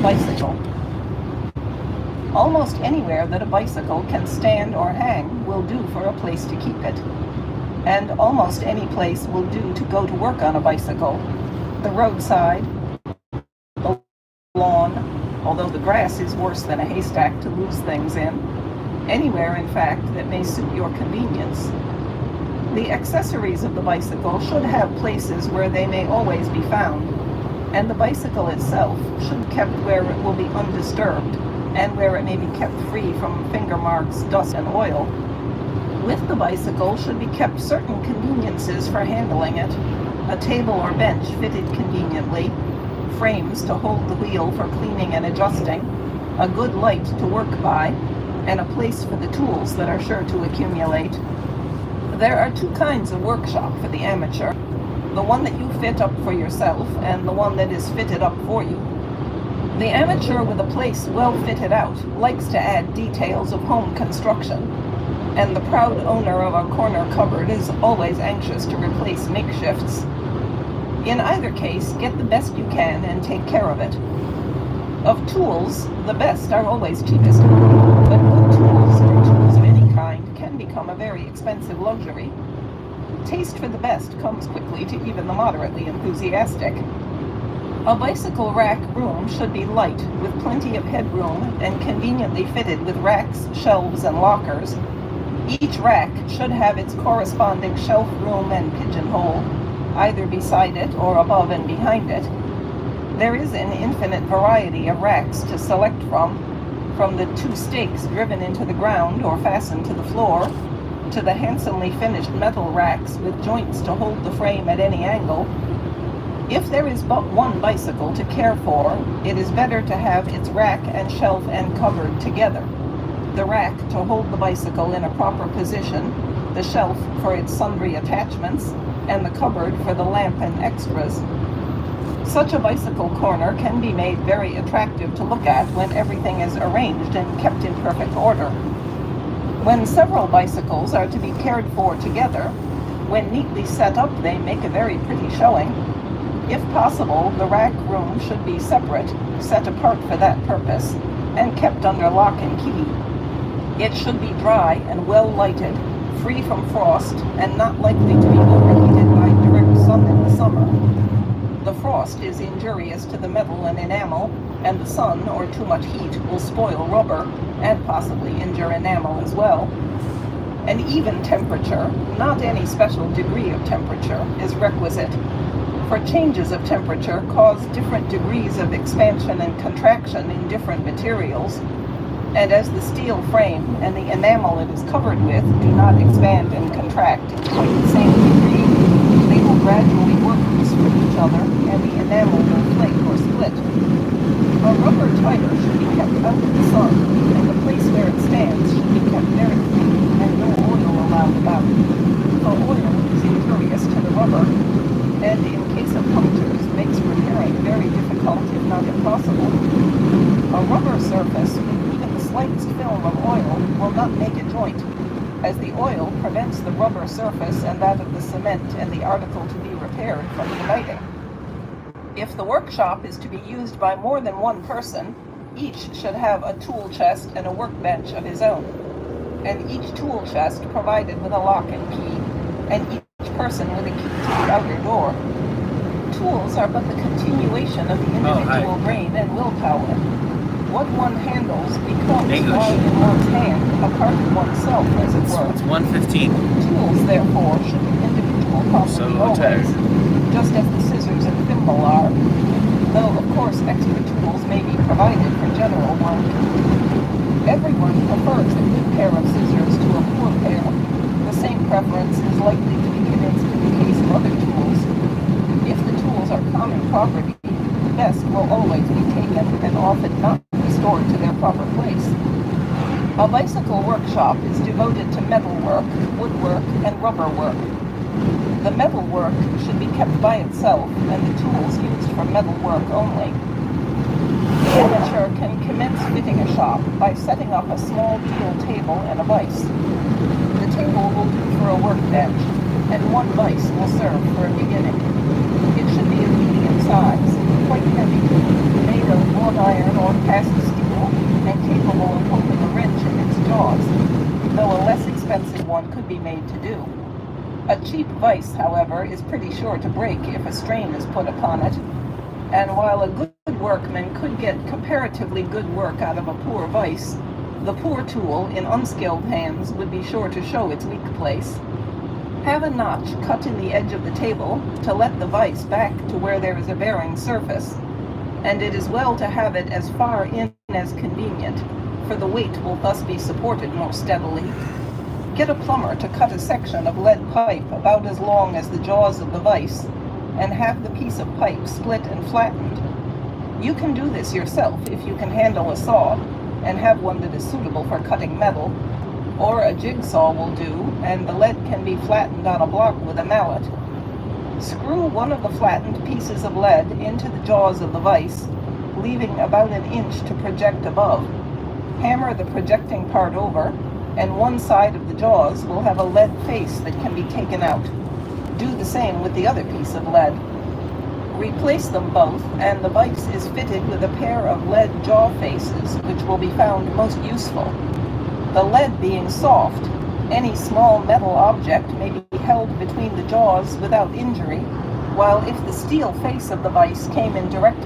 bicycle. Almost anywhere that a bicycle can stand or hang will do for a place to keep it. And almost any place will do to go to work on a bicycle. The roadside, the lawn, although the grass is worse than a haystack to lose things in. Anywhere, in fact, that may suit your convenience. The accessories of the bicycle should have places where they may always be found, and the bicycle itself should be kept where it will be undisturbed, and where it may be kept free from finger marks, dust, and oil. With the bicycle should be kept certain conveniences for handling it: a table or bench fitted conveniently, frames to hold the wheel for cleaning and adjusting, a good light to work by, and a place for the tools that are sure to accumulate. There are two kinds of workshop for the amateur: the one that you fit up for yourself and the one that is fitted up for you. The amateur with a place well fitted out likes to add details of home construction, and the proud owner of a corner cupboard is always anxious to replace makeshifts. In either case, get the best you can and take care of it. Of tools, the best are always cheapest, but good tools, or tools of any kind, can become a very expensive luxury. Taste for the best comes quickly to even the moderately enthusiastic. A bicycle rack room should be light, with plenty of headroom, and conveniently fitted with racks, shelves, and lockers. Each rack should have its corresponding shelf room and pigeonhole, either beside it or above and behind it. There is an infinite variety of racks to select from the 2 stakes driven into the ground or fastened to the floor, to the handsomely finished metal racks with joints to hold the frame at any angle. If there is but one bicycle to care for, it is better to have its rack and shelf and cupboard together. The rack to hold the bicycle in a proper position, the shelf for its sundry attachments, and the cupboard for the lamp and extras. Such a bicycle corner can be made very attractive to look at when everything is arranged and kept in perfect order. When several bicycles are to be cared for together, when neatly set up, they make a very pretty showing. If possible, the rack room should be separate, set apart for that purpose, and kept under lock and key. It should be dry and well lighted, free from frost, and not likely to be overheated by direct sun in the summer. The frost is injurious to the metal and enamel, and the sun or too much heat will spoil rubber, and possibly injure enamel as well. An even temperature, not any special degree of temperature, is requisite. For changes of temperature cause different degrees of expansion and contraction in different materials, and as the steel frame and the enamel it is covered with do not expand and contract in quite the same degree, they will gradually work loose from each other, and the enamel will flake or split. A rubber tire should be kept out of the sun, and the place where it stands should be kept very clean and no oil allowed about. For oil is injurious to the rubber, and in case of punctures makes repairing very difficult, if not impossible. A rubber surface with even the slightest film of oil will not make a joint, as the oil prevents the rubber surface and that of the cement and the article to be repaired from uniting. If the workshop is to be used by more than one person, each should have a tool chest and a workbench of his own, and each tool chest provided with a lock and key, and each person with a key to the outer door. Tools are but the continuation of the individual brain and willpower. What one handles becomes while in one's hand, a part of oneself, as it were. It's 1:15. Tools, therefore, should be individual property always, just as the scissors and thimble are, though, of course, extra tools may be provided for general work. Everyone prefers a good pair of scissors to a poor pair. The same preference is likely to be given in the case of other tools. If the tools are common property, the best will always be taken and often not restored to their proper place. A bicycle workshop is devoted to metal work, woodwork, and rubber work. The metal work should be kept by itself, and the tools used for metal work only. The amateur can commence fitting a shop by setting up a small deal table and a vise. The table will do for a workbench, and one vise will serve for a beginning. It should be of medium size, quite heavy, made of wrought iron cast steel and capable of holding a wrench in its jaws, though a less expensive one could be made to do. A cheap vise, however, is pretty sure to break if a strain is put upon it, and while a good workman could get comparatively good work out of a poor vise, the poor tool in unskilled hands would be sure to show its weak place. Have a notch cut in the edge of the table to let the vise back to where there is a bearing surface, and it is well to have it as far in as convenient, for the weight will thus be supported more steadily. Get a plumber to cut a section of lead pipe about as long as the jaws of the vise, and have the piece of pipe split and flattened. You can do this yourself if you can handle a saw, and have one that is suitable for cutting metal, or a jigsaw will do, and the lead can be flattened on a block with a mallet. Screw one of the flattened pieces of lead into the jaws of the vise, leaving about an inch to project above. Hammer the projecting part over, and one side of the jaws will have a lead face that can be taken out. Do the same with the other piece of lead. Replace them both, and the vise is fitted with a pair of lead jaw faces, which will be found most useful. The lead being soft, any small metal object may be held between the jaws without injury, while if the steel face of the vise came in direct